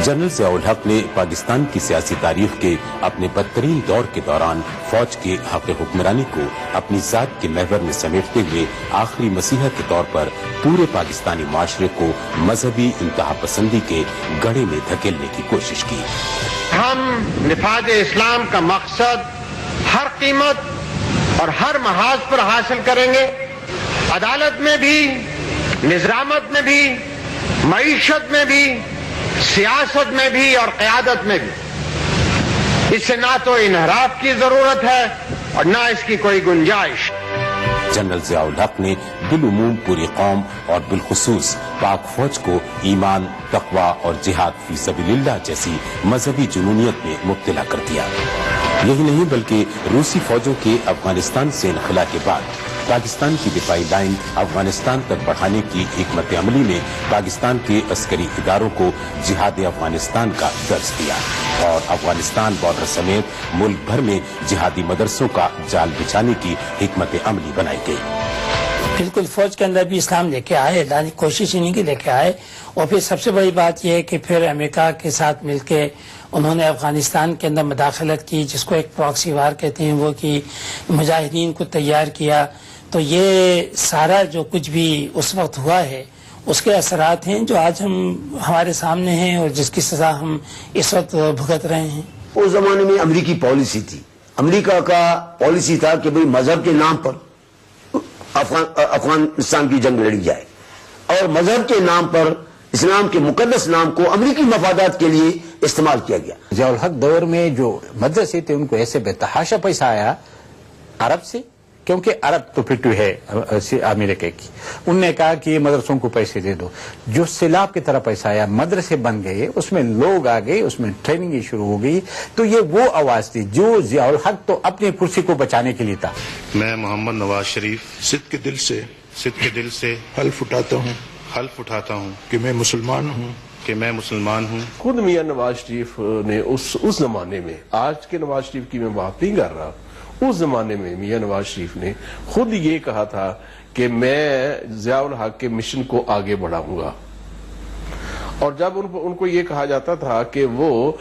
General Zia الحق نے پاکستان کی سیاسی تاریخ کے اپنے بدترین دور کے دوران فوج کے حق حکمرانی کو اپنی ذات کے محور میں سمیٹتے ہوئے آخری مسیحا کے طور پر پورے پاکستانی معاشرے کو مذہبی انتہا پسندی کے گڑھے میں دھکیلنے کی کوشش کی۔ ہم نفاذ اسلام کا مقصد ہر قیمت اور ہر محاذ پر حاصل کریں گے، عدالت میں بھی، نظامت میں بھی، معیشت میں بھی، سیاست میں بھی اور قیادت میں بھی۔ اس سے نہ تو انحراف کی ضرورت ہے اور نہ اس کی کوئی گنجائش۔ جنرل ضیاء الحق نے بالعموم پوری قوم اور بالخصوص پاک فوج کو ایمان، تقوی اور جہاد فی سبیل اللہ جیسی مذہبی جنونیت میں مبتلا کر دیا۔ یہی نہیں بلکہ روسی فوجوں کے افغانستان سے انخلا کے بعد پاکستان کی دفاعی لائن افغانستان تک بڑھانے کی حکمت عملی میں پاکستان کے عسکری اداروں کو جہاد افغانستان کا درس دیا اور افغانستان بارڈر سمیت ملک بھر میں جہادی مدرسوں کا جال بچھانے کی حکمت عملی بنائی گئی۔ بالکل فوج کے اندر بھی اسلام لے کے آئے، لانے کی کوشش نہیں کی، لے کے آئے۔ اور پھر سب سے بڑی بات یہ ہے کہ پھر امریکہ کے ساتھ مل کے انہوں نے افغانستان کے اندر مداخلت کی، جس کو ایک پراکسی وار کہتے ہیں، وہ کی مجاہدین کو تیار کیا۔ تو یہ سارا جو کچھ بھی اس وقت ہوا ہے اس کے اثرات ہیں جو آج ہمارے سامنے ہیں اور جس کی سزا ہم اس وقت بھگت رہے ہیں۔ اس زمانے میں امریکی پالیسی تھی، امریکہ کا پالیسی تھا کہ بھئی مذہب کے نام پر افغانستان کی جنگ لڑی جائے اور مذہب کے نام پر اسلام کے مقدس نام کو امریکی مفادات کے لیے استعمال کیا گیا۔ ضیاء الحق دور میں جو مدرسے تھے ان کو ایسے بے تحاشا پیسہ آیا عرب سے، کیونکہ عرب تو پٹو ہے امریکہ کی، انہوں نے کہا کہ یہ مدرسوں کو پیسے دے دو، جو سیلاب کی طرح پیسہ آیا، مدرسے بن گئے، اس میں لوگ آ گئے، اس میں ٹریننگ شروع ہو گئی۔ تو یہ وہ آواز تھی جو ضیاء الحق تو اپنی کرسی کو بچانے کے لیے تھا۔ میں محمد نواز شریف صدق دل سے حلف اٹھاتا ہوں کہ میں مسلمان ہوں۔ خود میاں نواز شریف نے اس زمانے میں، آج کے نواز شریف کی میں بات نہیں کر رہا، اس زمانے میں میاں نواز شریف نے خود یہ کہا تھا کہ میں ضیاء الحق کے مشن کو آگے بڑھاؤں گا۔ اور جب ان کو یہ کہا جاتا تھا کہ وہ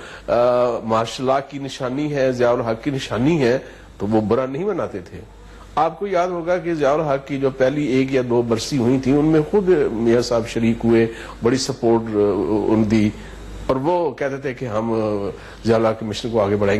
مارشل لا کی نشانی ہے، ضیاء الحق کی نشانی ہے، تو وہ برا نہیں مناتے تھے۔ آپ کو یاد ہوگا کہ ضیاء الحق کی جو پہلی 1 یا 2 برسی ہوئی تھی ان میں خود میاں صاحب شریک ہوئے، بڑی سپورٹ ان دی، اور وہ کہتے تھے کہ ہم ضیاء الحق کے مشن کو آگے بڑھائیں گے۔